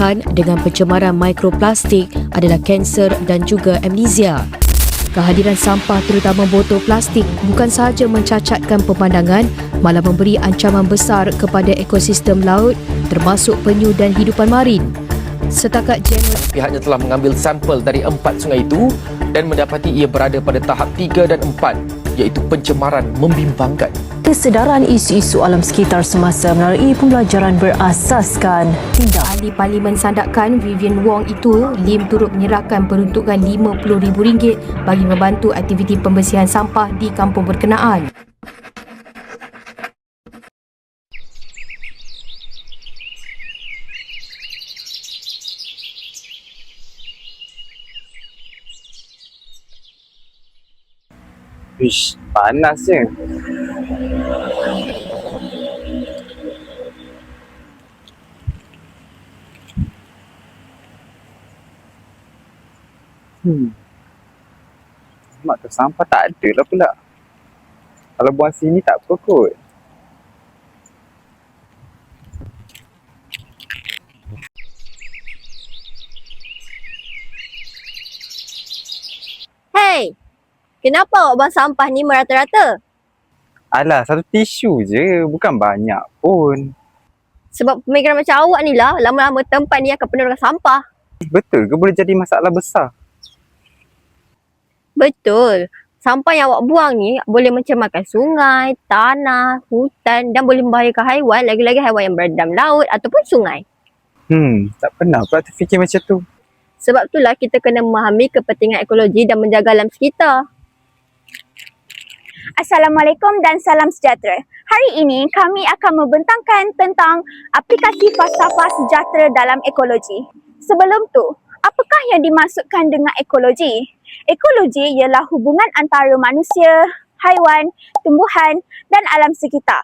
menyatakan dengan pencemaran mikroplastik adalah kanser dan juga amnesia. Kehadiran sampah terutama botol plastik bukan sahaja mencacatkan pemandangan, malah memberi ancaman besar kepada ekosistem laut termasuk penyu dan hidupan marin. Setakat pihaknya telah mengambil sampel dari 4 sungai itu dan mendapati ia berada pada tahap 3 dan 4, iaitu pencemaran membimbangkan. Kesedaran isu-isu alam sekitar semasa melalui pembelajaran berasaskan tindak. Ahli Parlimen Sandakan Vivian Wong itu, Lim turut menyerahkan peruntukan RM50,000 bagi membantu aktiviti pembersihan sampah di kampung berkenaan. Ish, panas je. Mak tu sampah tak ada lah pula. Kalau buang sini tak apa kot. Hey, kenapa awak buang sampah ni merata-rata? Alah, satu tisu je. Bukan banyak pun. Sebab pemikiran macam awak ni lah, lama-lama tempat ni akan penuh dengan sampah. Betul ke boleh jadi masalah besar? Betul. Sampah yang awak buang ni boleh mencemarkan sungai, tanah, hutan dan boleh membahayakan haiwan, lagi-lagi haiwan yang berada dalam laut ataupun sungai. Tak pernah pula terfikir macam tu. Sebab itulah kita kena memahami kepentingan ekologi dan menjaga alam sekitar. Assalamualaikum dan salam sejahtera. Hari ini kami akan membentangkan tentang aplikasi falsafah sejahtera dalam ekologi. Sebelum tu, apakah yang dimaksudkan dengan ekologi? Ekologi ialah hubungan antara manusia, haiwan, tumbuhan dan alam sekitar.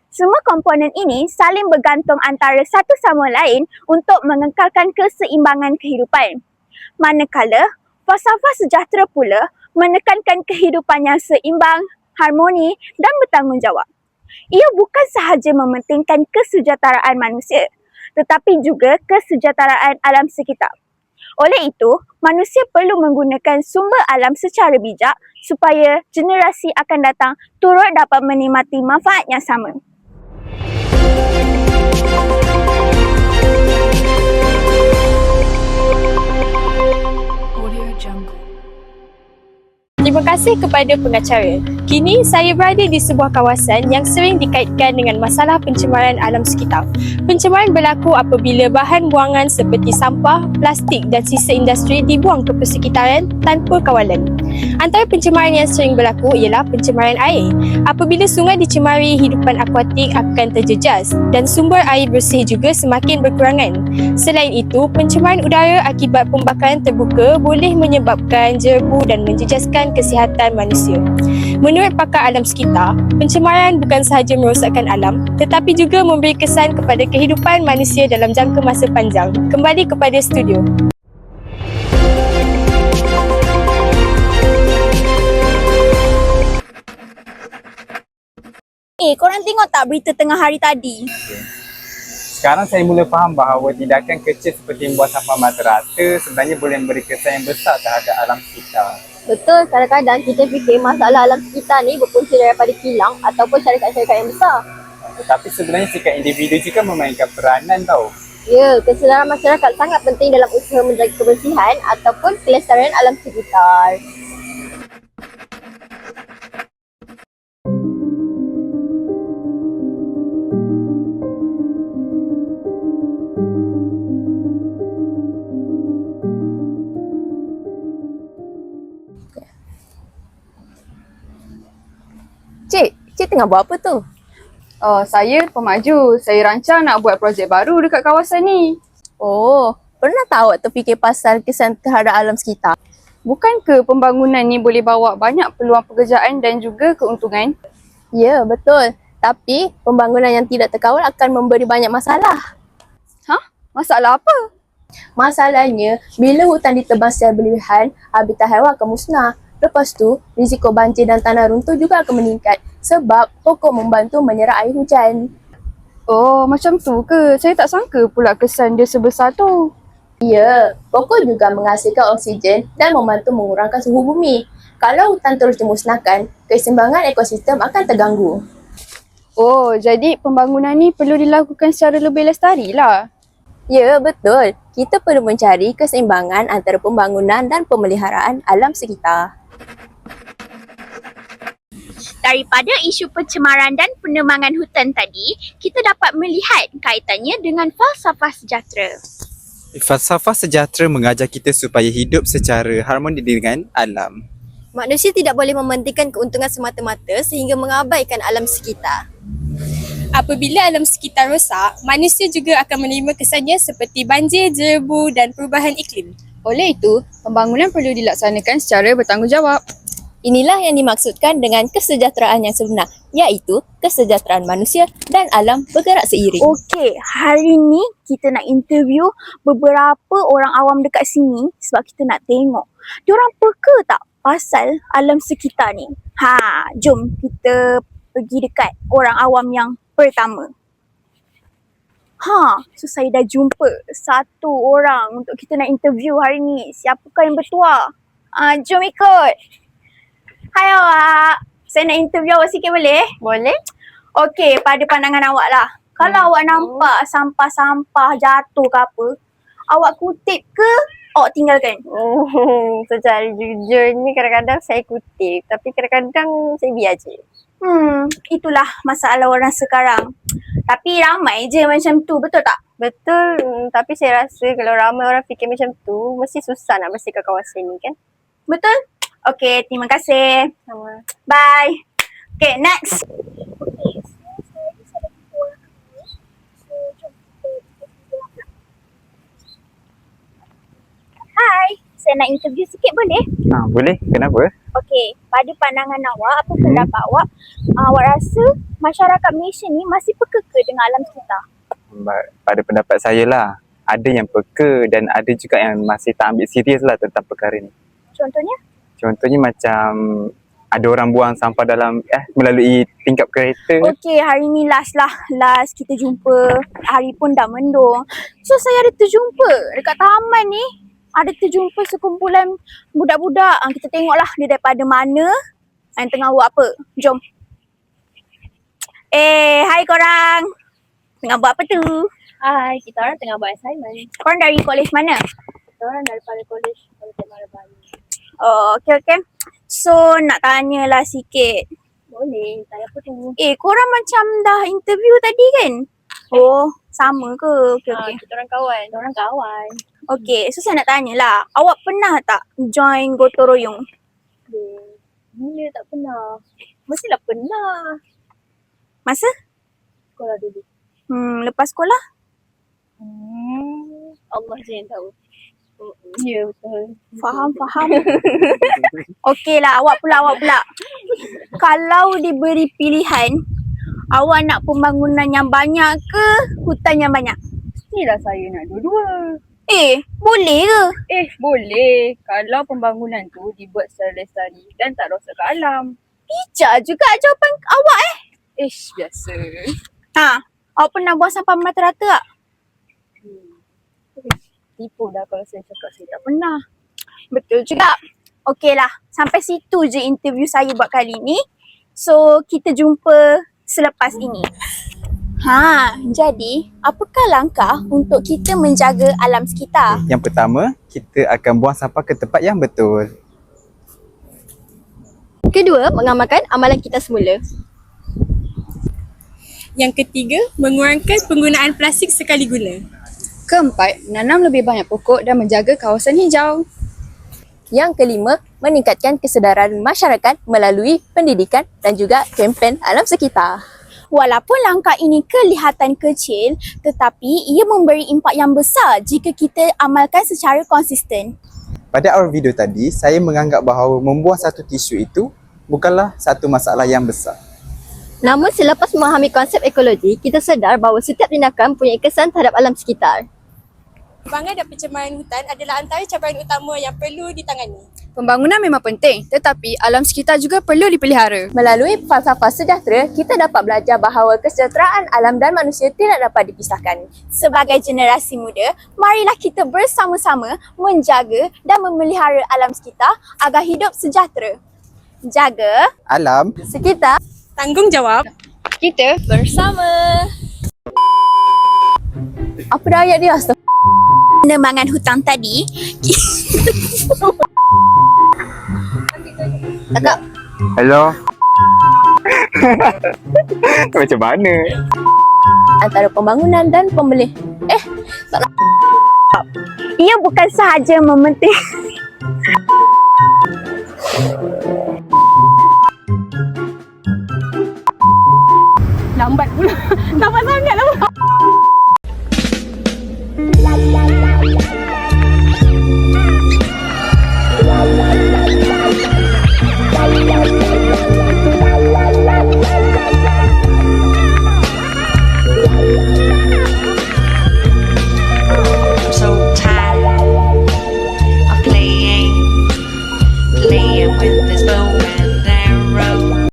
Semua komponen ini saling bergantung antara satu sama lain untuk mengekalkan keseimbangan kehidupan. Manakala, falsafah sejahtera pula menekankan kehidupan yang seimbang, harmoni dan bertanggungjawab. Ia bukan sahaja mementingkan kesejahteraan manusia, tetapi juga kesejahteraan alam sekitar. Oleh itu, manusia perlu menggunakan sumber alam secara bijak supaya generasi akan datang turut dapat menikmati manfaat yang sama. Terima kasih kepada pengacara. Kini saya berada di sebuah kawasan yang sering dikaitkan dengan masalah pencemaran alam sekitar. Pencemaran berlaku apabila bahan buangan seperti sampah, plastik dan sisa industri dibuang ke persekitaran tanpa kawalan. Antara pencemaran yang sering berlaku ialah pencemaran air. Apabila sungai dicemari, hidupan akuatik akan terjejas dan sumber air bersih juga semakin berkurangan. Selain itu, pencemaran udara akibat pembakaran terbuka boleh menyebabkan jerebu dan menjejaskan kesihatan manusia. Menurut pakar alam sekitar, pencemaran bukan sahaja merosakkan alam tetapi juga memberi kesan kepada kehidupan manusia dalam jangka masa panjang. Kembali kepada studio. Korang tengok tak berita tengah hari tadi? Sekarang saya mula faham bahawa tindakan kecil seperti membuang sampah merata-rata sebenarnya boleh memberi kesan yang besar terhadap alam sekitar. Betul, kadang-kadang kita fikir masalah alam sekitar ni berpunca daripada kilang ataupun syarikat-syarikat yang besar. Tetapi sebenarnya sikap individu juga memainkan peranan tau. Ya, kesedaran masyarakat sangat penting dalam usaha menjaga kebersihan ataupun kelestarian alam sekitar. Cik tengah buat apa tu? Saya pemaju. Saya rancang nak buat projek baru dekat kawasan ni. Oh, pernah tahu awak terfikir pasal kesan terhadap alam sekitar? Bukankah pembangunan ni boleh bawa banyak peluang pekerjaan dan juga keuntungan? Ya, betul. Tapi pembangunan yang tidak terkawal akan memberi banyak masalah. Masalah apa? Masalahnya, bila hutan ditebang secara berlebihan, habitat haiwan akan musnah. Lepas tu, risiko banjir dan tanah runtuh juga akan meningkat sebab pokok membantu menyerap air hujan. Oh, macam tu ke? Saya tak sangka pula kesan dia sebesar tu. Ya, pokok juga menghasilkan oksigen dan membantu mengurangkan suhu bumi. Kalau hutan terus dimusnahkan, keseimbangan ekosistem akan terganggu. Oh, jadi pembangunan ni perlu dilakukan secara lebih lestari lah. Ya, betul. Kita perlu mencari keseimbangan antara pembangunan dan pemeliharaan alam sekitar. Daripada isu pencemaran dan penebangan hutan tadi, kita dapat melihat kaitannya dengan falsafah sejahtera. Falsafah sejahtera mengajar kita supaya hidup secara harmoni dengan alam. Manusia tidak boleh mementingkan keuntungan semata-mata sehingga mengabaikan alam sekitar. Apabila alam sekitar rosak, manusia juga akan menerima kesannya seperti banjir, jerebu dan perubahan iklim. Oleh itu, pembangunan perlu dilaksanakan secara bertanggungjawab. Inilah yang dimaksudkan dengan kesejahteraan yang sebenar, iaitu kesejahteraan manusia dan alam bergerak seiring. Okey, hari ni kita nak interview beberapa orang awam dekat sini sebab kita nak tengok diorang peka tak pasal alam sekitar ni. Jom kita pergi dekat orang awam yang pertama. So saya dah jumpa satu orang untuk kita nak interview hari ni. Siapakah yang bertuah? Jom ikut. Hai awak. Saya nak interview awak sikit boleh? Boleh? Okey, pada pandangan awak lah. Kalau awak nampak sampah-sampah jatuh ke apa, awak kutip ke awak tinggalkan? Secara jujurnya kadang-kadang saya kutip tapi kadang-kadang saya biar je. Itulah masalah orang sekarang. Tapi ramai je macam tu, betul tak? Betul, tapi saya rasa kalau ramai orang fikir macam tu, mesti susah nak bersihkan kawasan ni kan? Betul? Okey, terima kasih. Sama. Bye. Okay, next. Hai, saya nak interview sikit boleh? Boleh? Kenapa? Okey, pada pandangan awak, apa pendapat awak? Awak rasa masyarakat Malaysia ni masih peka ke dengan alam sekitar? Pada pendapat saya lah, ada yang peka dan ada juga yang masih tak ambil serius lah tentang perkara ni. Contohnya? Contohnya macam ada orang buang sampah dalam melalui tingkap kereta. Okey, hari ni last kita jumpa. Hari pun dah mendung. So saya ada terjumpa dekat taman ni. Ada terjumpa sekumpulan budak-budak. Kita tengoklah dia daripada mana yang tengah buat apa. Jom. Hai korang. Tengah buat apa tu? Hai, kita orang tengah buat assignment. Korang dari kolej mana? Kita orang daripada kolej Marabayu. Oh, okey. So, nak tanyalah sikit. Boleh, tanya apa tu? Korang macam dah interview tadi kan? Oh, sama ke? Okey. Kita orang kawan. Kita orang kawan. Okey, so saya nak tanyalah. Awak pernah tak join gotong royong? Bila tak pernah? Mestilah pernah. Masa? Sekolah dulu. Lepas sekolah? Allah je yang tahu. Ya, betul. Faham. Okeylah, awak pula. Kalau diberi pilihan, awak nak pembangunan yang banyak ke hutan yang banyak? Mestilah saya nak dua-dua. Boleh ke? Boleh. Kalau pembangunan tu dibuat secara lestari dan tak rosak ke alam. Bijak juga jawapan awak Biasa. Awak pernah buang sampah merata-rata tak? Tipu dah kalau saya cakap saya tak Pernah. Betul juga. Okeylah, sampai situ je interview saya buat kali ni. So, kita jumpa selepas ini. Jadi, apakah langkah untuk kita menjaga alam sekitar? Yang pertama, kita akan buang sampah ke tempat yang betul. Kedua, mengamalkan amalan kita semula. Yang ketiga, mengurangkan penggunaan plastik sekali guna. Keempat, menanam lebih banyak pokok dan menjaga kawasan hijau. Yang kelima, meningkatkan kesedaran masyarakat melalui pendidikan dan juga kempen alam sekitar. Walaupun langkah ini kelihatan kecil, tetapi ia memberi impak yang besar jika kita amalkan secara konsisten. Pada awal video tadi, saya menganggap bahawa membuang satu tisu itu bukanlah satu masalah yang besar. Namun selepas memahami konsep ekologi, kita sedar bahawa setiap tindakan punya kesan terhadap alam sekitar. Kembangan dan pencemaran hutan adalah antara cabaran utama yang perlu ditangani. Pembangunan memang penting, tetapi alam sekitar juga perlu dipelihara. Melalui falsafah sejahtera, kita dapat belajar bahawa kesejahteraan alam dan manusia tidak dapat dipisahkan. Sebagai generasi muda, marilah kita bersama-sama menjaga dan memelihara alam sekitar agar hidup sejahtera. Jaga Alam sekitar Tanggungjawab kita bersama. Apa dah ayat dia? Penebangan hutang tadi Cakap. Hello. Macam mana? Antara pembangunan dan pembeli. ia bukan sahaja mementing lambat pula. Lambat sangat lambat.